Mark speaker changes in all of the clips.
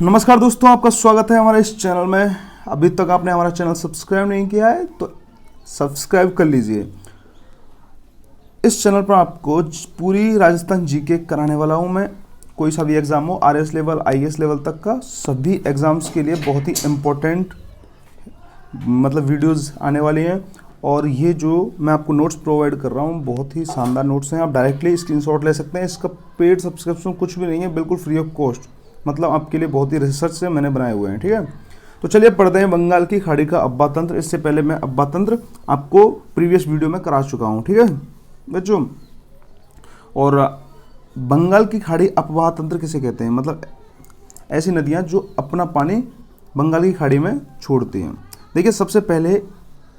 Speaker 1: नमस्कार दोस्तों, आपका स्वागत है हमारे इस चैनल में। अभी तक आपने हमारा चैनल सब्सक्राइब नहीं किया है तो सब्सक्राइब कर लीजिए। इस चैनल पर आपको पूरी राजस्थान जीके कराने वाला हूं मैं। कोई सा भी एग्ज़ाम हो, आरएस लेवल, आईएएस लेवल तक का, सभी एग्ज़ाम्स के लिए बहुत ही इम्पोर्टेंट वीडियोस आने वाली हैं। और ये जो मैं आपको नोट्स प्रोवाइड कर रहा हूँ बहुत ही शानदार नोट्स हैं। आप डायरेक्टली स्क्रीनशॉट ले सकते हैं। इसका पेड सब्सक्रिप्शन कुछ भी नहीं है, बिल्कुल फ्री ऑफ कॉस्ट। आपके लिए बहुत ही रिसर्च से मैंने बनाए हुए हैं। ठीक है, तो चलिए पढ़ते हैं बंगाल की खाड़ी का अब्बा तंत्र। इससे पहले मैं अब्बा तंत्र आपको प्रीवियस वीडियो में करा चुका हूँ। ठीक है बच्चों, और बंगाल की खाड़ी अपवाह तंत्र किसे कहते हैं? ऐसी नदियाँ जो अपना पानी बंगाल की खाड़ी में छोड़ती हैं। देखिए, सबसे पहले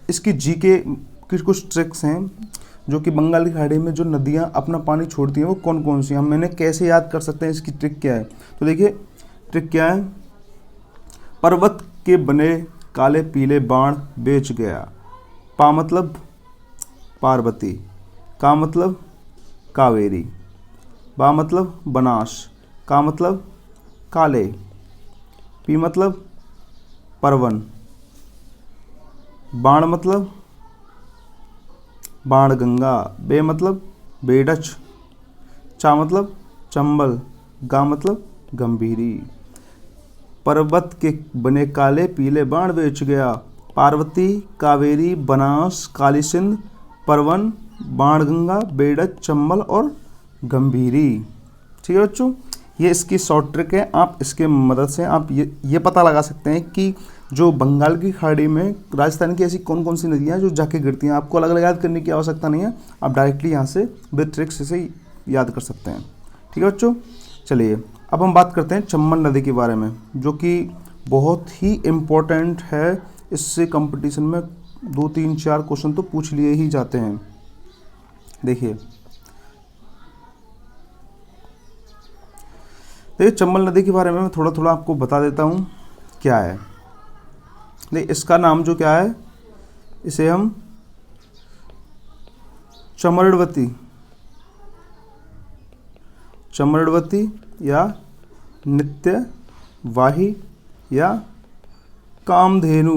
Speaker 1: इसकी जीके की कुछ ट्रिक्स हैं जो कि बंगाल की खाड़ी में जो नदियाँ अपना पानी छोड़ती हैं वो कौन कौन सी हैं, मैंने कैसे याद कर सकते हैं, इसकी ट्रिक क्या है। तो देखिए ट्रिक क्या है। पर्वत के बने काले पीले बाण बेच गया। पा मतलब पार्वती, का मतलब कावेरी, बा मतलब बनास, का मतलब काले, पी मतलब परवन, बाण मतलब बाण गंगा, बे मतलब बेडच, चा मतलब चंबल, गा मतलब गंभीरी। पर्वत के बने काले पीले बाण बेच गया। पार्वती, कावेरी, बनास, काली सिंध, परवन, बाणगंगा, बेडच, चंबल और गंभीरी। ठीक है बच्चों, ये इसकी शॉर्ट ट्रिक है। आप इसके मदद से आप ये पता लगा सकते हैं कि जो बंगाल की खाड़ी में राजस्थान की ऐसी कौन कौन सी नदियाँ हैं जो जाके गिरती हैं। आपको अलग अलग याद करने की आवश्यकता नहीं है, आप डायरेक्टली यहाँ से विद ट्रिक्स से याद कर सकते हैं। ठीक है बच्चों, चलिए अब हम बात करते हैं चंबल नदी के बारे में, जो कि बहुत ही इम्पोर्टेंट है। इससे कंपटीशन में 2 3 4 क्वेश्चन तो पूछ लिए ही जाते हैं। देखिए चंबल नदी के बारे में मैं थोड़ा थोड़ा आपको बता देता हूँ क्या है। इसका नाम जो क्या है, इसे हम चमरड़वती या नित्यवाही या कामधेनु,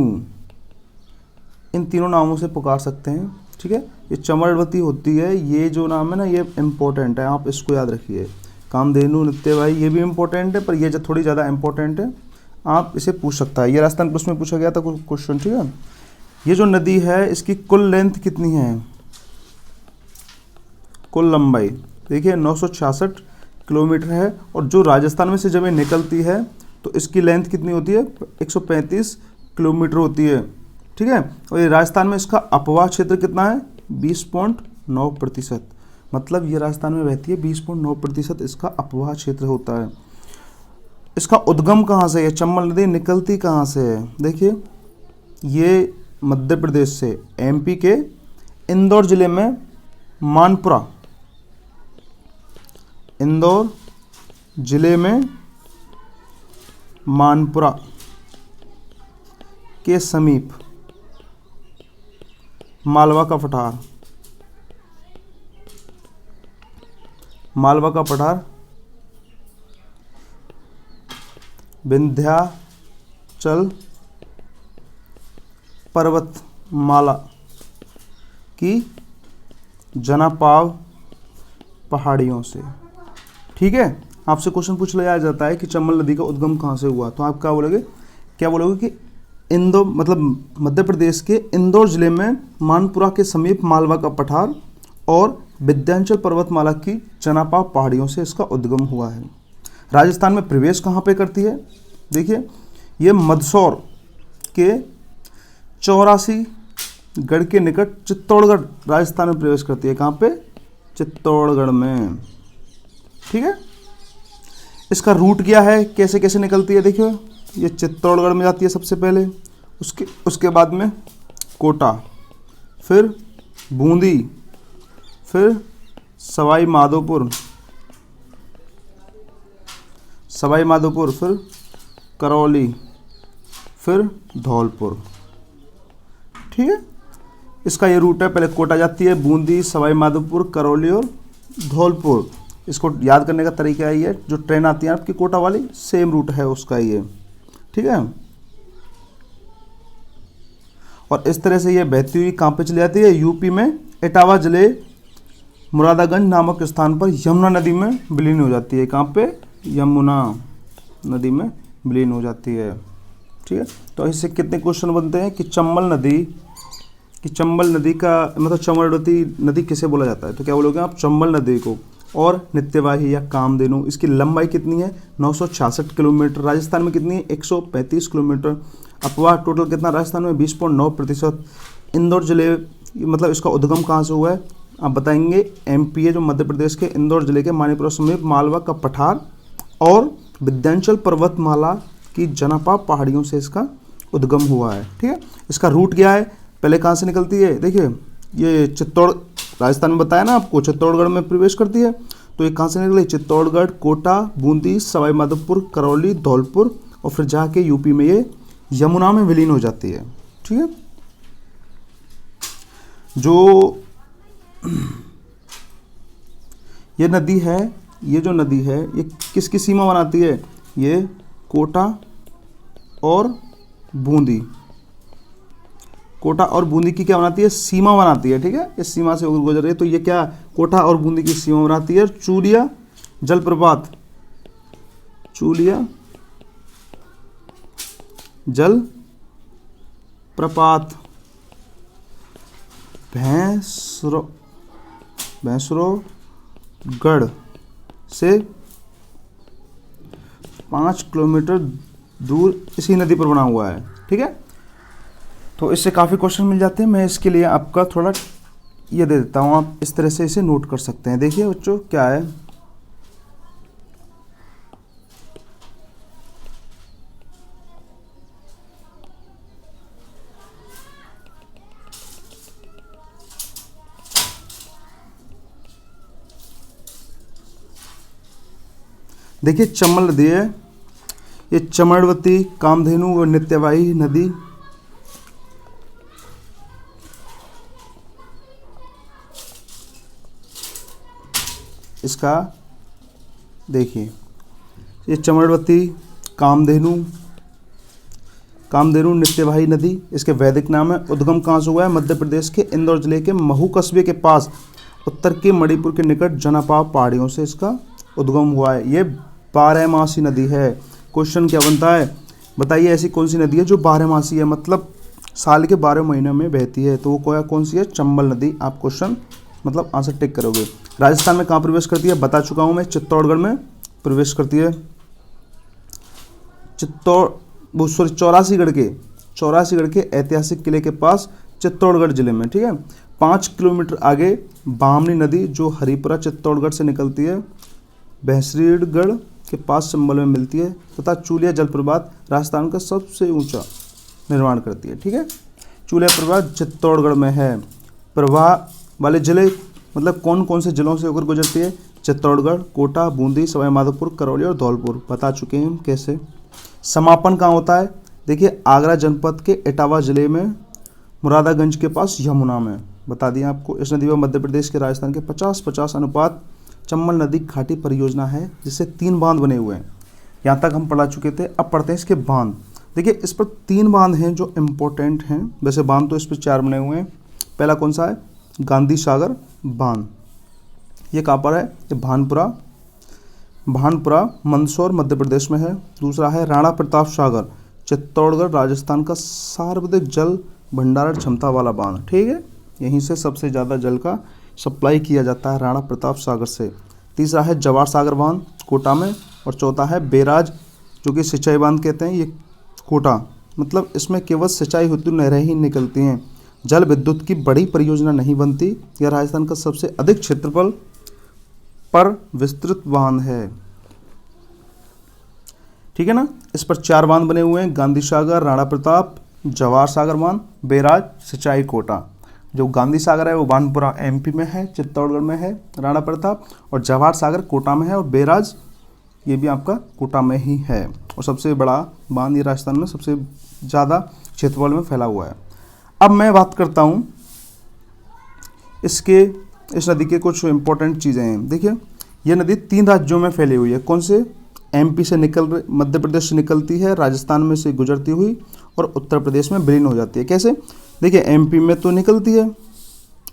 Speaker 1: इन तीनों नामों से पुकार सकते हैं। ठीक है, ये चमरड़वती होती है, ये जो नाम है ना ये इम्पोर्टेंट है, आप इसको याद रखिए। कामधेनु, नित्यवाही ये भी इम्पोर्टेंट है, पर ये थोड़ी ज़्यादा इम्पोर्टेंट है, आप इसे पूछ सकता है। ये राजस्थान पुलिस में पूछा गया था क्वेश्चन। ठीक है, ये जो नदी है इसकी कुल लेंथ कितनी है, कुल लंबाई देखिए 966 किलोमीटर है। और जो राजस्थान में से जब ये निकलती है तो इसकी लेंथ कितनी होती है, 135 किलोमीटर होती है। ठीक है, और ये राजस्थान में इसका अपवाह क्षेत्र कितना है, 20.9%। मतलब ये राजस्थान में बहती है, 20.9% इसका अपवाह क्षेत्र होता है। इसका उद्गम कहाँ से है, चंबल नदी निकलती कहाँ से है? देखिए ये मध्य प्रदेश से, एमपी के इंदौर जिले में मानपुरा, इंदौर जिले में मानपुरा के समीप मालवा का पठार, मालवा का पठार विंध्याचल पर्वतमाला की जनापाव पहाड़ियों से। ठीक है, आपसे क्वेश्चन पूछ लिया जाता है कि चंबल नदी का उद्गम कहाँ से हुआ, तो आप क्या बोलोगे कि इंदौर मध्य प्रदेश के इंदौर जिले में मानपुरा के समीप मालवा का पठार और विंध्याचल पर्वतमाला की जनापाव पहाड़ियों से इसका उद्गम हुआ है। राजस्थान में प्रवेश कहाँ पे करती है? देखिए ये मंदसौर के 84 गढ़ के निकट चित्तौड़गढ़ राजस्थान में प्रवेश करती है। कहाँ पे? चित्तौड़गढ़ में। ठीक है, इसका रूट क्या है, कैसे कैसे निकलती है? देखिए ये चित्तौड़गढ़ में जाती है सबसे पहले, उसके बाद में कोटा, फिर बूंदी, फिर सवाई माधोपुर, फिर करौली, फिर धौलपुर। ठीक है, इसका ये रूट है। पहले कोटा जाती है, बूंदी, सवाई माधोपुर, करौली और धौलपुर। इसको याद करने का तरीका ये है, जो ट्रेन आती है आपकी कोटा वाली, सेम रूट है उसका ये, ठीक है। और इस तरह से ये बहती हुई कहाँ पे चली जाती है, यूपी में इटावा जिले मुरादागंज नामक स्थान पर यमुना नदी में विलीन हो जाती है। कहाँ पे, यमुना नदी में विलीन हो जाती है, ठीक है। तो इससे कितने क्वेश्चन बनते हैं कि चंबल नदी का मतलब चमरवती नदी किसे बोला जाता है, तो क्या बोलोगे आप, चंबल नदी को। और नित्यवाही या कामधेनु, इसकी लंबाई कितनी है, 966 किलोमीटर। राजस्थान में कितनी है, 135 किलोमीटर। अपवाह टोटल कितना राजस्थान में, 20.9%। इंदौर जिले मतलब इसका उद्गम कहाँ से हुआ है, आप बताएंगे, एमपी है जो मध्य प्रदेश के इंदौर जिले के मानीपुर समीप मालवा का पठार और विंध्याचल पर्वतमाला की जनापा पहाड़ियों से इसका उद्गम हुआ है, ठीक है। इसका रूट क्या है, पहले कहाँ से निकलती है, देखिए ये चित्तौड़, राजस्थान में बताया ना आपको, चित्तौड़गढ़ में प्रवेश करती है। तो ये कहाँ से निकली, चित्तौड़गढ़, कोटा, बूंदी, सवाई माधोपुर, करौली, धौलपुर और फिर जाके यूपी में ये यमुना में विलीन हो जाती है, ठीक है। जो ये नदी है, ये जो नदी है ये किसकी सीमा बनाती है, ये कोटा और बूंदी, कोटा और बूंदी की क्या बनाती है, सीमा बनाती है, ठीक है। इस सीमा से गुजर रही है, तो ये क्या कोटा और बूंदी की सीमा बनाती है। चूलिया जलप्रपात, चूलिया जल प्रपात भैंसरोगढ़ से 5 किलोमीटर दूर इसी नदी पर बना हुआ है, ठीक है। तो इससे काफ़ी क्वेश्चन मिल जाते हैं। मैं इसके लिए आपका थोड़ा ये दे देता हूँ, आप इस तरह से इसे नोट कर सकते हैं। देखिए बच्चों क्या है, देखिए चंबल नदी है, ये चमरवती, कामधेनु और नित्यवाही नदी इसका देखिए, ये चमरवती, कामधेनु नित्यवाही नदी इसके वैदिक नाम है। उद्गम कहाँ से हुआ है, मध्य प्रदेश के इंदौर जिले के महू कस्बे के पास उत्तर के मणिपुर के निकट जनापा पहाड़ियों से इसका उद्गम हुआ है। ये 12मासी नदी है। क्वेश्चन क्या बनता है, बताइए ऐसी कौन सी नदी है जो 12मासी है, मतलब साल के 12 महीने में बहती है, तो वो कौन सी है, चंबल नदी। आप क्वेश्चन मतलब आंसर टिक करोगे। राजस्थान में कहाँ प्रवेश करती है, बता चुका हूँ मैं, चित्तौड़गढ़ में प्रवेश करती है। चौरासीगढ़ के ऐतिहासिक किले के पास चित्तौड़गढ़ जिले में, ठीक है। 5 किलोमीटर आगे बामनी नदी जो हरिपुरा चित्तौड़गढ़ से निकलती है, भैंसरीगढ़ के पास चंबल में मिलती है, तथा चूलिया जलप्रपात राजस्थान का सबसे ऊंचा निर्माण करती है, ठीक है। चूलिया प्रपात चित्तौड़गढ़ में है। प्रवाह वाले जिले मतलब कौन कौन से जिलों से होकर गुजरती है, चित्तौड़गढ़, कोटा, बूंदी, सवाई माधोपुर, करौली और धौलपुर, बता चुके हैं हम कैसे। समापन कहाँ होता है, देखिए आगरा जनपद के इटावा जिले में मुरादागंज के पास यमुना में, बता दिया आपको। इस नदी में मध्य प्रदेश के राजस्थान के 50-50 अनुपात चंबल नदी घाटी परियोजना है, जिससे 3 बांध बने हुए हैं। यहाँ तक हम पढ़ा चुके थे, अब पढ़ते हैं इसके बांध। देखिए इस पर 3 बांध हैं जो इम्पोर्टेंट हैं, वैसे बांध तो इस पर 4 बने हुए हैं। पहला कौन सा है, गांधी सागर बांध, ये कहाँ पर है, ये भानपुरा मंदसौर मध्य प्रदेश में है। दूसरा है राणा प्रताप सागर, चित्तौड़गढ़ राजस्थान का सर्वाधिक जल भंडारण क्षमता वाला बांध, ठीक है। यहीं से सबसे ज़्यादा जल का सप्लाई किया जाता है राणा प्रताप सागर से। तीसरा है जवाहर सागर बांध कोटा में, और चौथा है बैराज जो कि सिंचाई बांध कहते हैं, ये कोटा, मतलब इसमें केवल सिंचाई हेतु नहरें ही निकलती हैं, जल विद्युत की बड़ी परियोजना नहीं बनती। यह राजस्थान का सबसे अधिक क्षेत्रफल पर विस्तृत बांध है, ठीक है ना। इस पर 4 बांध बने हुए हैं, गांधी सागर, राणा प्रताप, जवाहर सागर बांध, बैराज, सिंचाई कोटा। जो गांधी सागर है वो भानपुरा एमपी में है, चित्तौड़गढ़ में है, राणा प्रताप, और जवाहर सागर कोटा में है, और बैराज ये भी आपका कोटा में ही है। और सबसे बड़ा बांध ये राजस्थान में सबसे ज़्यादा क्षेत्रफल में फैला हुआ है। अब मैं बात करता हूँ इस नदी के कुछ इम्पोर्टेंट चीज़ें हैं। देखिए ये नदी 3 राज्यों में फैली हुई है। कौन से? एमपी से मध्य प्रदेश से निकलती है, राजस्थान में से गुजरती हुई और उत्तर प्रदेश में विलीन हो जाती है। कैसे? देखिए, एमपी में तो निकलती है,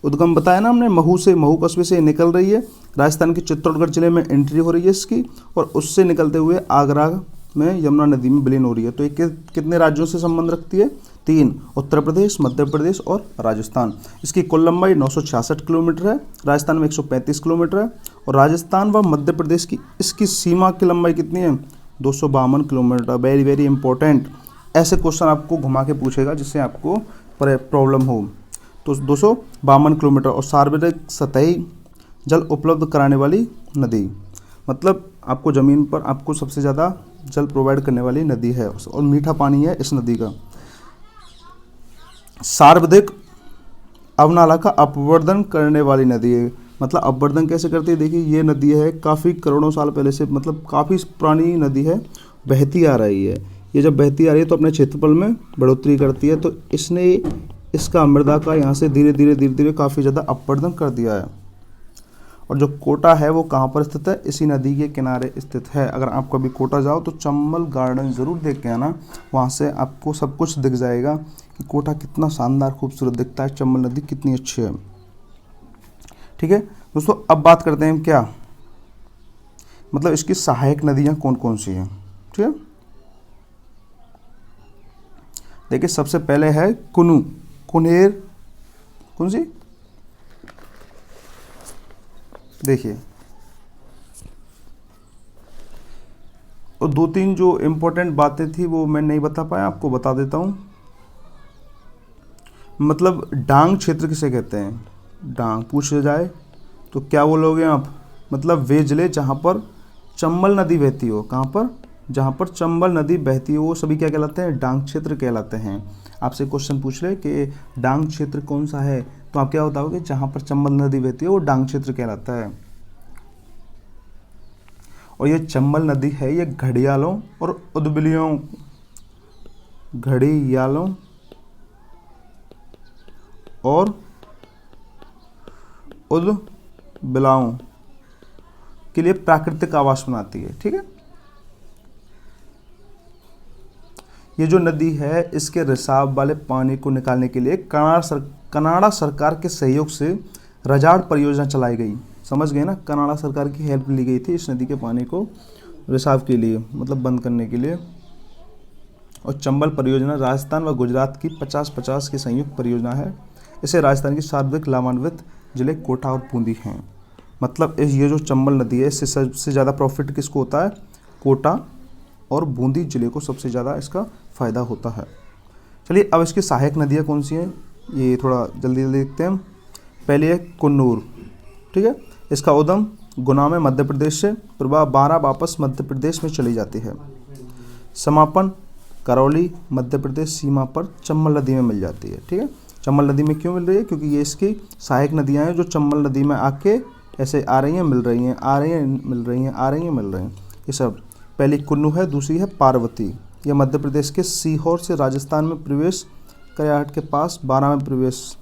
Speaker 1: उद्गम बताया ना हमने, महू से, महू कस्बे से निकल रही है, राजस्थान के चित्तौड़गढ़ जिले में एंट्री हो रही है इसकी, और उससे निकलते हुए आगरा में यमुना नदी में विलीन हो रही है। तो ये कितने राज्यों से संबंध रखती है? 3, उत्तर प्रदेश, मध्य प्रदेश और राजस्थान। इसकी कुल लंबाई 966 किलोमीटर है, राजस्थान में 135 किलोमीटर है, और राजस्थान व मध्य प्रदेश की इसकी सीमा की लंबाई कितनी है? 252 किलोमीटर। वेरी वेरी इंपॉर्टेंट, ऐसे क्वेश्चन आपको घुमा के पूछेगा जिससे आपको प्रॉब्लम हो। तो 252 किलोमीटर। और सार्वजनिक सतही जल उपलब्ध कराने वाली नदी, मतलब आपको ज़मीन पर आपको सबसे ज़्यादा जल प्रोवाइड करने वाली नदी है, और मीठा पानी है इस नदी का। सर्वाधिक अवनाला का अपवर्दन करने वाली नदी है, मतलब अपवर्दन कैसे करती है? देखिए, ये नदी है काफ़ी करोड़ों साल पहले से, मतलब काफ़ी पुरानी नदी है, बहती आ रही है। ये जब बहती आ रही है तो अपने क्षेत्रफल में बढ़ोतरी करती है, तो इसने इसका मृदा का यहाँ से धीरे धीरे काफ़ी ज़्यादा अपवर्दन कर दिया है। और जो कोटा है वो कहाँ पर स्थित है? इसी नदी के किनारे स्थित है। अगर आप कभी कोटा जाओ तो चंबल गार्डन ज़रूर देख के आना, वहाँ से आपको सब कुछ दिख जाएगा कि कोटा कितना शानदार खूबसूरत दिखता है, चंबल नदी कितनी अच्छी है। ठीक है दोस्तों, अब बात करते हैं क्या, मतलब इसकी सहायक नदियाँ कौन कौन सी हैं। ठीक है, देखिए सबसे पहले है कुनेर, कौन सी? देखिए, और 2-3 जो इम्पोर्टेंट बातें थी वो मैं नहीं बता पाया, आपको बता देता हूँ। मतलब डांग क्षेत्र किसे कहते हैं? डांग पूछा जाए तो क्या बोलोगे आप? मतलब वे जिले जहाँ पर चंबल नदी बहती हो। कहाँ पर? जहाँ पर चंबल नदी बहती हो वो सभी क्या कहलाते हैं? डांग क्षेत्र कहलाते हैं। आपसे क्वेश्चन पूछ ले कि डांग क्षेत्र कौन सा है, तो आप क्या बताओगे? जहाँ पर चंबल नदी बहती है वो डांग क्षेत्र कहलाता है। और ये चंबल नदी है, ये घड़ियालों और उदबिलाओं के लिए प्राकृतिक आवास बनाती है। ठीक है, ये जो नदी है इसके रिसाव वाले पानी को निकालने के लिए कनाडा सरकार के सहयोग से रजाड़ परियोजना चलाई गई। समझ गए ना, कनाडा सरकार की हेल्प ली गई थी इस नदी के पानी को रिसाव के लिए, मतलब बंद करने के लिए। और चंबल परियोजना राजस्थान व गुजरात की 50-50 की संयुक्त परियोजना है। इसे राजस्थान की सर्वाधिक लाभान्वित जिले कोटा और बूंदी हैं। मतलब ये जो चंबल नदी है इससे सबसे ज़्यादा प्रॉफिट किसको होता है? कोटा और बूंदी जिले को सबसे ज़्यादा इसका फ़ायदा होता है। चलिए, अब इसकी सहायक नदियाँ कौन सी हैं ये थोड़ा जल्दी देखते हैं। पहली है कुन्नूर। ठीक है, इसका उद्गम गुना में मध्य प्रदेश से, प्रवाह 12 वापस मध्य प्रदेश में चली जाती है। समापन करौली मध्य प्रदेश सीमा पर चंबल नदी में मिल जाती है। ठीक है, चंबल नदी में क्यों मिल रही है? क्योंकि ये इसकी सहायक नदियाँ हैं जो चंबल नदी में आके ऐसे आ रही हैं, मिल रही हैं, आ रही हैं, मिल रही हैं, आ रही हैं, मिल रही हैं, ये सब। पहली कुन्नू है, दूसरी है पार्वती। यह मध्य प्रदेश के सीहोर से राजस्थान में प्रवेश, करयाहट के पास 12 में प्रवेश,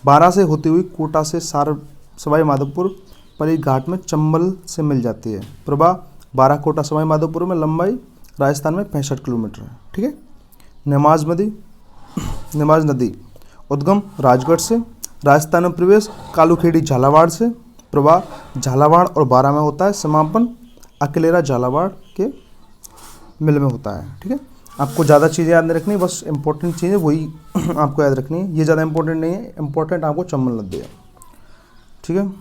Speaker 1: 12 से होती हुई कोटा से सवाई माधोपुर परी घाट में चंबल से मिल जाती है। प्रभा 12 कोटा सवाई माधोपुर में, लंबाई राजस्थान में 65 किलोमीटर है। ठीक है, नेमाज नदी उद्गम राजगढ़ से, राजस्थान में प्रवेश कालूखेड़ी झालावाड़ से, प्रवाह झालावाड़ और 12 में होता है, समापन अकलेरा झालावाड़ के मिल में होता है। ठीक है, आपको ज़्यादा चीज़ें याद नहीं रखनी, बस इंपॉर्टेंट चीज़ें वही आपको याद रखनी है। ये ज़्यादा इंपॉर्टेंट नहीं है, इंपॉर्टेंट आपको चंबल नदी है। ठीक है,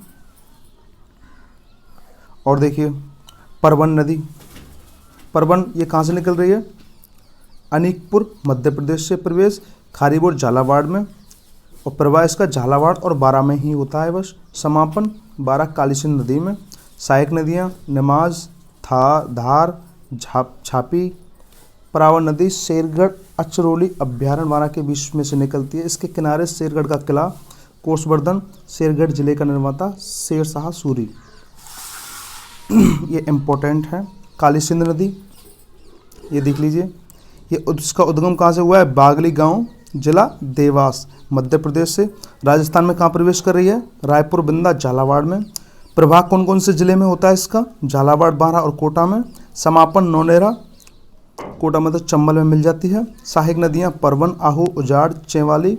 Speaker 1: और देखिए परवन नदी। परवन ये कहाँ से निकल रही है? अनीकपुर मध्य प्रदेश से प्रवेश, खारीपुर झालावाड़ में, और प्रवाह इसका झालावाड़ और 12 में ही होता है बस। समापन 12 कालीसिंध नदी में। सहायक नदियाँ नेमाज, धार, छापी, परावर नदी शेरगढ़ अचरौली अभ्यारण्य 12 के बीच में से निकलती है। इसके किनारे शेरगढ़ का किला, कोसवर्धन, शेरगढ़ जिले का निर्माता शेरशाह सूरी, ये इम्पोर्टेंट है। कालीसिंध नदी ये देख लीजिए, ये उसका उद्गम कहाँ से हुआ है? बागली गांव, जिला देवास, मध्य प्रदेश से। राजस्थान में कहाँ प्रवेश कर रही है? रायपुर, बिंदा, झालावाड़ में। प्रभाग कौन कौन से जिले में होता है इसका? झालावाड़, बारा और कोटा में। समापन नौनेरा, कोटा में तो चंबल में मिल जाती है। सहायक नदियाँ परवन, आहू, उजाड़, चेवाली,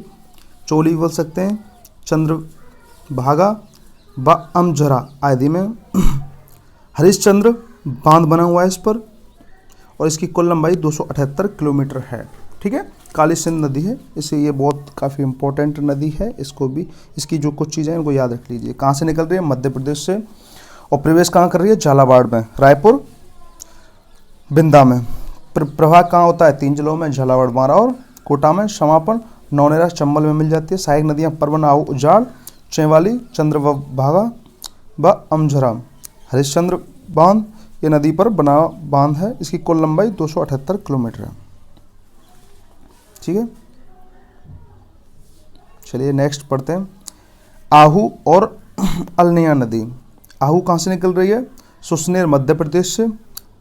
Speaker 1: चोली बोल सकते हैं, चंद्रभागा व अमझरा आदि में। हरिश्चंद्र बांध बना हुआ है इस पर और इसकी कुल लंबाई 278 किलोमीटर है। ठीक है, काली सिंध नदी है, इसे ये बहुत काफ़ी इंपॉर्टेंट नदी है, इसको भी, इसकी जो कुछ चीज़ें हैं उनको याद रख लीजिए। कहाँ से निकल रही है? मध्य प्रदेश से। और प्रवेश कहाँ कर रही है? झालावाड़ में, रायपुर, बिंदा में। प्रभाग कहाँ होता है? 3 जिलों में, झालावाड़, बारा और कोटा में। समापन नौनेरा, चंबल में मिल जाती है। सहायक नदियाँ परवन, आहू, उजाड़, चेवाली, चंद्रभागा व अमझरा। हरिश्चंद्र बांध ये नदी पर बना बांध है, इसकी कुल लंबाई 278 किलोमीटर है। ठीक है, चलिए नेक्स्ट पढ़ते हैं। आहू और अल्निया नदी। आहू कहाँ से निकल रही है? सुसनेर, मध्य प्रदेश से।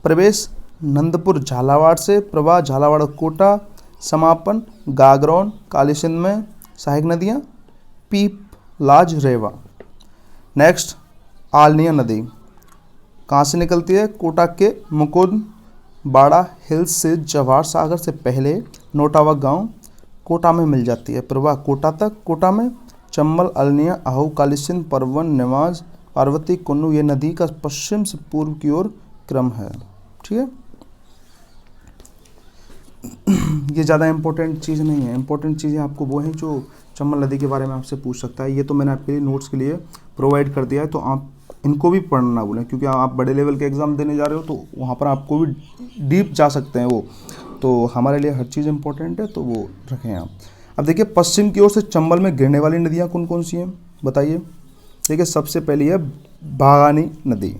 Speaker 1: प्रवेश नंदपुर, झालावाड़ से। प्रवाह झालावाड़, कोटा। समापन गागरौन, काली सिंध में। सहायक नदियाँ पीप, लाज, रेवा। नेक्स्ट आलनिया नदी कहाँ से निकलती है? कोटा के मुकुंद बाड़ा हिल्स से जवाहर सागर से पहले नोटावा गांव, कोटा में मिल जाती है। प्रवाह कोटा तक। कोटा में चंबल, अल्निया, आहू, काली सिंध, परवन, नेवाज, पार्वती, कुन्नू ये नदी का पश्चिम से पूर्व की ओर क्रम है। ठीक है, ये ज़्यादा इंपॉर्टेंट चीज़ नहीं है। इंपॉर्टेंट चीज़ें आपको वो हैं जो चंबल नदी के बारे में आपसे पूछ सकता है। ये तो मैंने आपके लिए नोट्स के लिए प्रोवाइड कर दिया है, तो आप इनको भी पढ़ना ना भूलें, क्योंकि आप बड़े लेवल के एग्ज़ाम देने जा रहे हो तो वहाँ पर आपको भी डीप जा सकते हैं वो, तो हमारे लिए हर चीज़ इंपॉर्टेंट है, तो वो रखें आप। अब देखिए, पश्चिम की ओर से चंबल में गिरने वाली नदियाँ कौन कौन सी हैं बताइए। देखिए, सबसे पहली है भागानी नदी।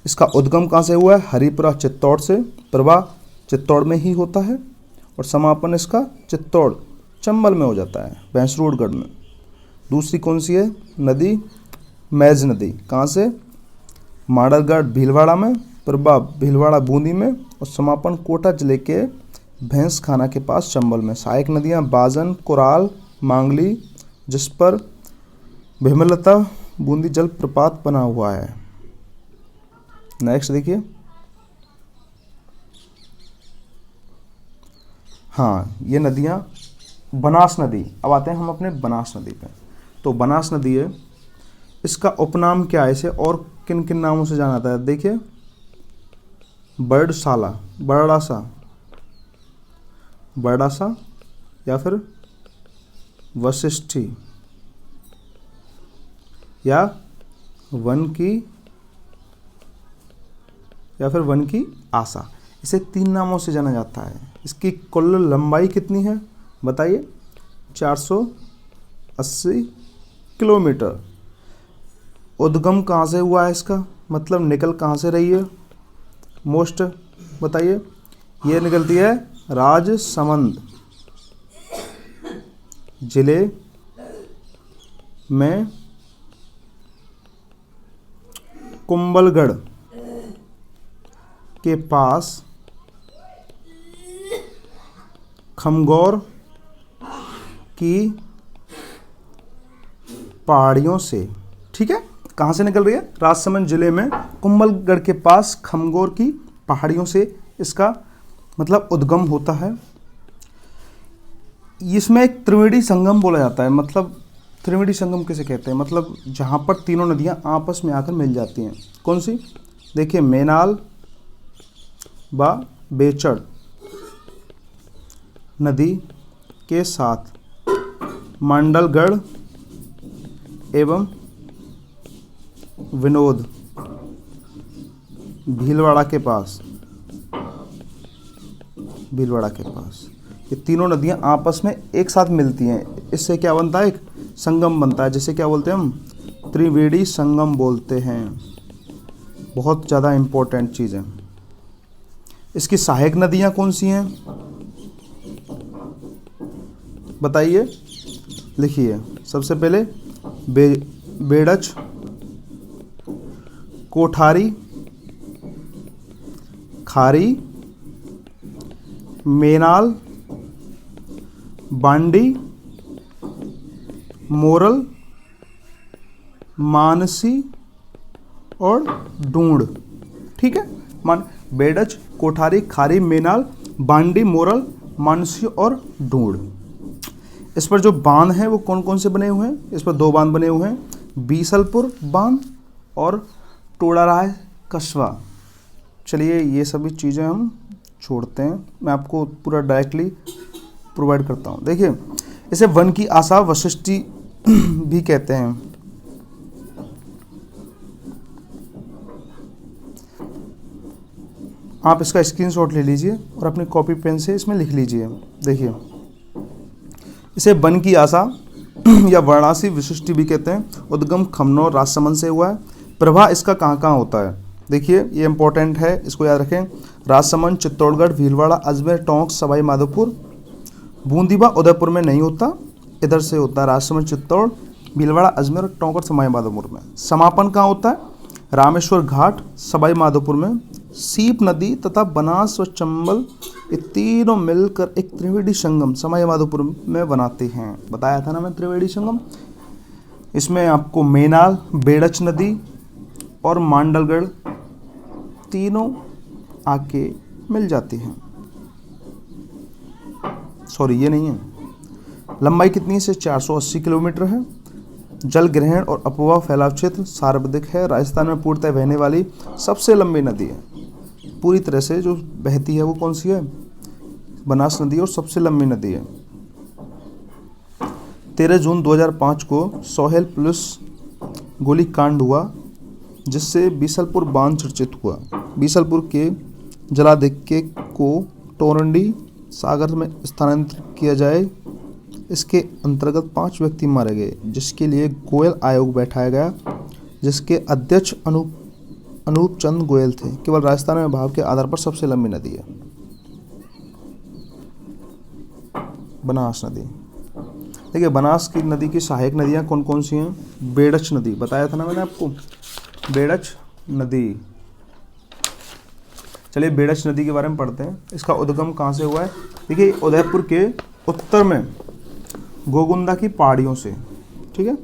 Speaker 1: इसका उद्गम कहाँ से हुआ है? हरिपुरा, चित्तौड़ से। प्रवाह चित्तौड़ में ही होता है और समापन इसका चित्तौड़, चंबल में हो जाता है, भैंसरोडगढ़ में। दूसरी कौन सी है नदी? मैज नदी। कहाँ से? माडरगढ़, भीलवाड़ा में। प्रवाह भीलवाड़ा, बूंदी में और समापन कोटा जिले के भैंस खाना के पास, चंबल में। सहायक नदियाँ बाजन, कोराल, मांगली, जिस पर भीमलता बूंदी जल प्रपात बना हुआ है। नेक्स्ट देखिए, हाँ, ये नदियाँ बनास नदी। अब आते हैं हम अपने बनास नदी पे। तो बनास नदी है, इसका उपनाम क्या है? इसे और किन किन नामों से जाना जाता है? देखिए, बर्डशाला, बरड़ासा, बरड़ासा, या फिर वशिष्ठी, या वन की, या फिर वन की आशा। इसे 3 नामों से जाना जाता है। इसकी कुल लंबाई कितनी है बताइए? 480 किलोमीटर। उद्गम कहाँ से हुआ है इसका? मतलब निकल कहाँ से रही है? मोस्ट बताइए। ये निकलती है राजसमंद जिले में कुंभलगढ़ के पास खमगौर की पहाड़ियों से। ठीक है, कहाँ से निकल रही है? राजसमंद जिले में कुंभलगढ़ के पास खमगौर की पहाड़ियों से इसका मतलब उद्गम होता है। इसमें एक त्रिवेणी संगम बोला जाता है। मतलब त्रिवेणी संगम किसे कहते हैं? मतलब जहाँ पर तीनों नदियाँ आपस में आकर मिल जाती हैं। कौन सी? देखिए, मेनाल व बेचड़ नदी के साथ मंडलगढ़ एवं विनोद भीलवाड़ा के पास, भीलवाड़ा के पास ये तीनों नदियाँ आपस में एक साथ मिलती हैं। इससे क्या बनता है? एक संगम बनता है, जिसे क्या बोलते हैं हम? त्रिवेणी संगम बोलते हैं। बहुत ज़्यादा इम्पोर्टेंट चीज़ है। इसकी सहायक नदियाँ कौन सी हैं बताइए? लिखिए, सबसे पहले बेड़च, कोठारी, खारी, मेनाल, बांडी, मोरल, मानसी और ढूंढ। ठीक है, मान बेडच, कोठारी, खारी, मेनाल, बांडी, मोरल, मानसी और ढूंढ। इस पर जो बांध हैं वो कौन कौन से बने हुए हैं? इस पर 2 बांध बने हुए हैं, बीसलपुर बांध और टोडाराय कस्बा। चलिए ये सभी चीज़ें हम छोड़ते हैं, मैं आपको पूरा डायरेक्टली प्रोवाइड करता हूँ। देखिए, इसे वन की आशा वशिष्ठी भी कहते हैं। आप इसका स्क्रीनशॉट ले लीजिए और अपनी कॉपी पेन से इसमें लिख लीजिए। देखिए, इसे वन की आशा या वाराणसी विशिष्टि भी कहते हैं। उद्गम खमनौर राजसमंद से हुआ है। प्रभा इसका कहाँ कहाँ होता है? देखिए ये इंपॉर्टेंट है, इसको याद रखें। राजसमंद, चित्तौड़गढ़, भीलवाड़ा, अजमेर, टोंक, सवाई माधोपुर, बूंदी व उदयपुर में नहीं होता, इधर से होता है। राजसमंद, चित्तौड़, भीलवाड़ा, अजमेर, टोंक और सवाई माधोपुर में। समापन कहाँ होता है? रामेश्वर घाट, सवाई माधोपुर में। सीप नदी तथा बनास व चंबल ये तीनों मिलकर एक त्रिवेणी संगम सवाई माधोपुर में बनाते हैं। बताया था ना मैं त्रिवेणी संगम। इसमें आपको मेनाल, बेड़च नदी और मांडलगढ़ तीनों आके मिल जाती हैं। सॉरी ये नहीं है। लंबाई कितनी से 480 किलोमीटर है। जल ग्रहण और अफवाह फैलाव क्षेत्र सर्वाधिक है। राजस्थान में पूर्णतः बहने वाली सबसे लंबी नदी है। पूरी तरह से जो बहती है वो कौन सी है? बनास नदी और सबसे लंबी नदी है। 13 जून 2005 को सोहेल पुलिस गोलीकांड हुआ जिससे बीसलपुर बांध चर्चित हुआ। बीसलपुर के जलाधिक्य को टोरंडी सागर में स्थानांतरित किया जाए, इसके अंतर्गत 5 व्यक्ति मारे गए, जिसके लिए गोयल आयोग बैठाया गया, जिसके अध्यक्ष अनूप चंद गोयल थे। केवल राजस्थान में भाव के आधार पर सबसे लंबी नदी है बनास नदी। देखिए बनास की नदी की सहायक नदियाँ कौन कौन सी हैं? बेड़च नदी, बताया था ना मैंने आपको, बेड़च नदी। चलिए बेड़च नदी के बारे में पढ़ते हैं। इसका उद्गम कहाँ से हुआ है? देखिए उदयपुर के उत्तर में गोगुंदा की पहाड़ियों से। ठीक है,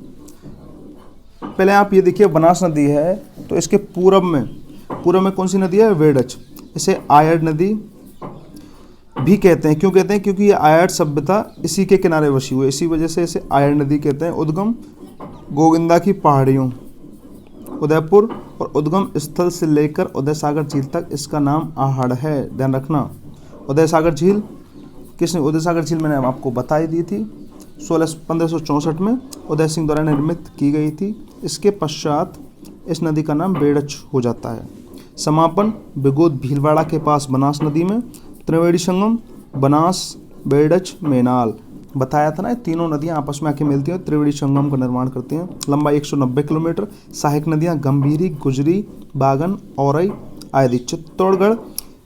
Speaker 1: पहले आप ये देखिए बनास नदी है तो इसके पूरब में कौन सी नदी है? बेड़च। इसे आयड़ नदी भी कहते हैं। क्यों कहते हैं? क्योंकि ये आयड़ सभ्यता इसी के किनारे बसी हुई है, इसी वजह से इसे आयड़ नदी कहते हैं। उद्गम गोविंदा की पहाड़ियों, उदयपुर और उद्गम स्थल से लेकर उदय सागर झील तक इसका नाम आहड़ है। ध्यान रखना। उदय सागर झील किसने? उदय सागर झील मैंने आपको बता ही दी थी। 1564 में उदय सिंह द्वारा निर्मित की गई थी। इसके पश्चात इस नदी का नाम बेड़च हो जाता है। समापन बिगोद भीलवाड़ा के पास बनास नदी में। त्रिवेणी संगम बनास, बेड़च, मेनाल। बताया था ना, तीनों नदियां आपस में आके मिलती हैं, त्रिवेणी संगम का निर्माण करती हैं। लंबाई 190 किलोमीटर। सहायक नदियां गंभीरी, गुजरी, बागन, औरई आदि। चित्तौड़गढ़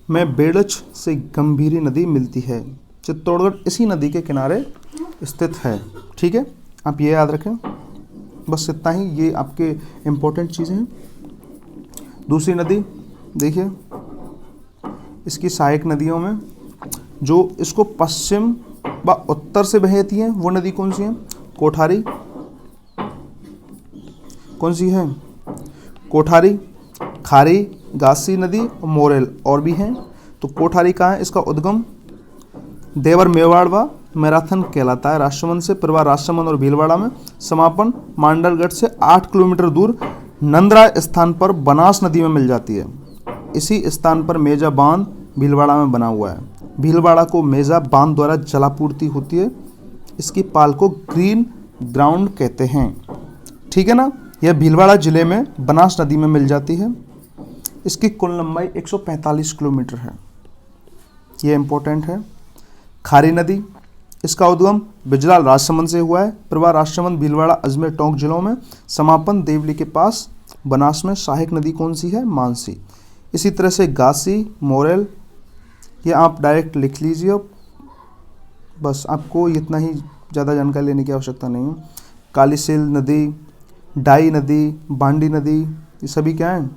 Speaker 1: में बेड़च से गंभीरी नदी मिलती है। चित्तौड़गढ़ इसी नदी के किनारे स्थित है। ठीक है, आप ये याद रखें। बस इतना ही, ये आपके इम्पोर्टेंट चीज़ें हैं। दूसरी नदी देखिए, इसकी सहायक नदियों में जो इसको पश्चिम व उत्तर से बहती हैं वो नदी कौन सी है? कोठारी। कौन सी है? कोठारी, खारी, गासी नदी और मोरेल और भी हैं। तो कोठारी कहाँ है? इसका उद्गम देवर मेवाड़ व मैराथन कहलाता है। राजसमंद से प्रवाह राजसमंद और भीलवाड़ा में। समापन मांडलगढ़ से 8 किलोमीटर दूर नंदरा स्थान पर बनास नदी में मिल जाती है। इसी स्थान पर मेजा बांध भीलवाड़ा में बना हुआ है। भीलवाड़ा को मेजा बांध द्वारा जलापूर्ति होती है। इसकी पाल को ग्रीन ग्राउंड कहते हैं। ठीक है ना, यह भीलवाड़ा जिले में बनास नदी में मिल जाती है। इसकी कुल लंबाई 145 किलोमीटर है। यह इंपॉर्टेंट है। खारी नदी, इसका उद्गम बिजलाल राजसमंद से हुआ है। प्रवाह राजसमंद, भीलवाड़ा, अजमेर, टोंक जिलों में। समापन देवली के पास बनास में। सहायक नदी कौन सी है? मानसी। इसी तरह से गासी, मोरेल, ये आप डायरेक्ट लिख लीजिए। बस आपको इतना ही, ज़्यादा जानकारी लेने की आवश्यकता नहीं है। कालीसेल नदी, डाई नदी, बांडी नदी, ये सभी क्या हैं?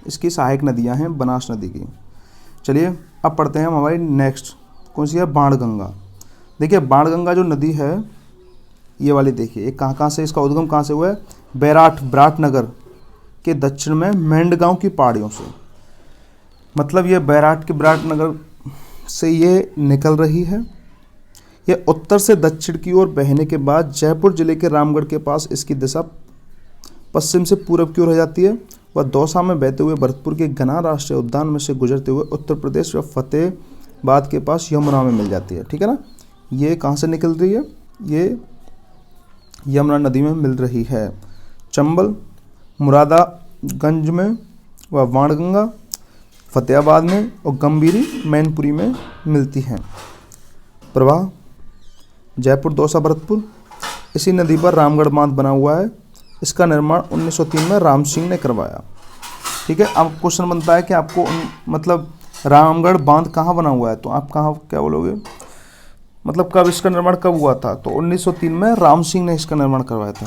Speaker 1: इसकी सहायक नदियां हैं बनास नदी की। चलिए अब पढ़ते हैं हम हमारी नेक्स्ट कौन सी है? बाणगंगा। देखिए बाणगंगा जो नदी है ये वाली, देखिए ये कहाँ से, इसका उद्गम कहाँ से हुआ है? विराटनगर के दक्षिण में मेंढगांव की पहाड़ियों से। मतलब ये विराटनगर से ये निकल रही है। ये उत्तर से दक्षिण की ओर बहने के बाद जयपुर जिले के रामगढ़ के पास इसकी दिशा पश्चिम से पूरब की ओर हो जाती है। वह दौसा में बहते हुए भरतपुर के घना राष्ट्रीय उद्यान में से गुजरते हुए उत्तर प्रदेश व फतेहाबाद के पास यमुना में मिल जाती है। ठीक है ना। ये कहाँ से निकल रही है? ये यमुना नदी में मिल रही है। चंबल, मुरादागंज में व बाणगंगा फतेहाबाद में और गंभीरी मैनपुरी में मिलती हैं। प्रवाह जयपुर, दौसा, भरतपुर। इसी नदी पर रामगढ़ बांध बना हुआ है। इसका निर्माण 1903 में राम सिंह ने करवाया। ठीक है। अब क्वेश्चन बनता है कि आपको मतलब रामगढ़ बांध कहाँ बना हुआ है, तो आप कहाँ क्या बोलोगे? मतलब कब इसका निर्माण कब हुआ था? तो 1903 में राम सिंह ने इसका निर्माण करवाया था।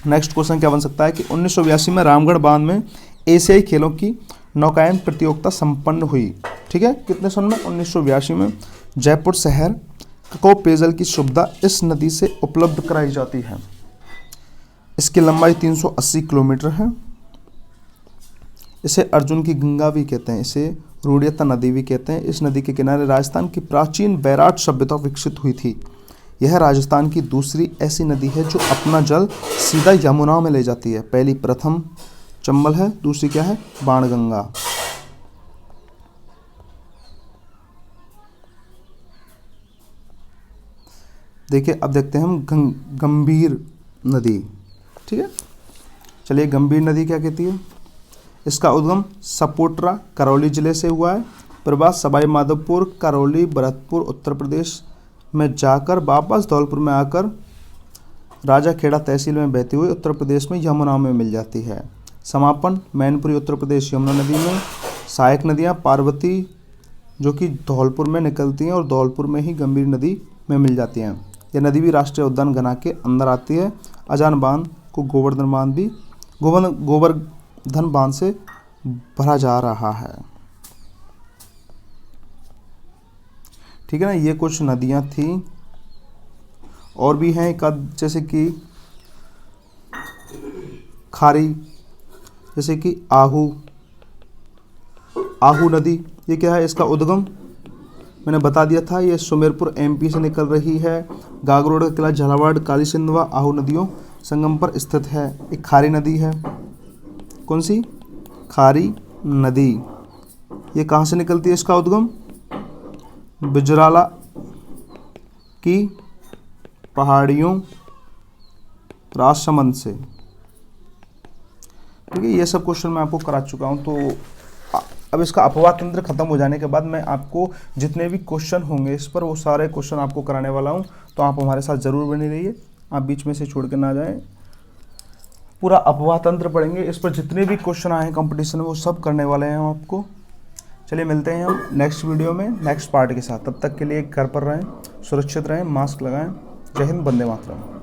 Speaker 1: नेक्स्ट क्वेश्चन क्या बन सकता है कि 1982 में रामगढ़ बांध में एशियाई खेलों की नौकायन प्रतियोगिता संपन्न हुई। ठीक है। कितने सन में? 1982 में। जयपुर शहर को पेयजल की सुविधा इस नदी से उपलब्ध कराई जाती है। इसकी लंबाई 380 किलोमीटर है। इसे अर्जुन की गंगा भी कहते हैं, इसे रूढ़ियता नदी भी कहते हैं। इस नदी के किनारे राजस्थान की प्राचीन बैराट सभ्यता विकसित हुई थी। यह राजस्थान की दूसरी ऐसी नदी है जो अपना जल सीधा यमुना में ले जाती है। पहली प्रथम चंबल है, दूसरी क्या है? बाणगंगा। देखिए अब देखते हैं हम गंभीर नदी। ठीक है। चलिए गंभीर नदी क्या कहती है? इसका उद्गम सपोट्रा करौली जिले से हुआ है। प्रवाह सवाई माधोपुर, करौली, भरतपुर, उत्तर प्रदेश में जाकर वापस धौलपुर में आकर राजा खेड़ा तहसील में बहती हुई उत्तर प्रदेश में यमुना में मिल जाती है। समापन मैनपुरी उत्तर प्रदेश यमुना नदी में। सहायक नदियाँ पार्वती जो कि धौलपुर में निकलती हैं और धौलपुर में ही गंभीर नदी में मिल जाती हैं। यह नदी भी राष्ट्रीय उद्यान घना के अंदर आती है। अजान बांध को गोवर्धन बांध से भरा जा रहा है। ठीक है ना। ये कुछ नदियां थी और भी हैं एक जैसे कि खारी, जैसे कि आहू नदी। ये क्या है? इसका उद्गम मैंने बता दिया था, ये सुमेरपुर एमपी से निकल रही है। गागरोड का किला झालावाड़, काली सिंध व आहू नदियों संगम पर स्थित है। एक खारी नदी है। कौन सी? खारी नदी। ये कहाँ से निकलती है? इसका उद्गम बिजराला की पहाड़ियों राजसमंद से। ठीक है। ये सब क्वेश्चन मैं आपको करा चुका हूँ। तो अब इसका अपवाद तंत्र खत्म हो जाने के बाद मैं आपको जितने भी क्वेश्चन होंगे इस पर वो सारे क्वेश्चन आपको कराने वाला हूँ। तो आप हमारे साथ ज़रूर बने रहिए, आप बीच में से छोड़ के ना जाएं। पूरा अपवाद तंत्र पढ़ेंगे, इस पर जितने भी क्वेश्चन आए हैं कंपटीशन में वो सब करने वाले हैं हम आपको। चलिए मिलते हैं हम नेक्स्ट वीडियो में नेक्स्ट पार्ट के साथ। तब तक के लिए घर पर रहें, सुरक्षित रहें, मास्क लगाएं। जय हिंद, वंदे मातरम।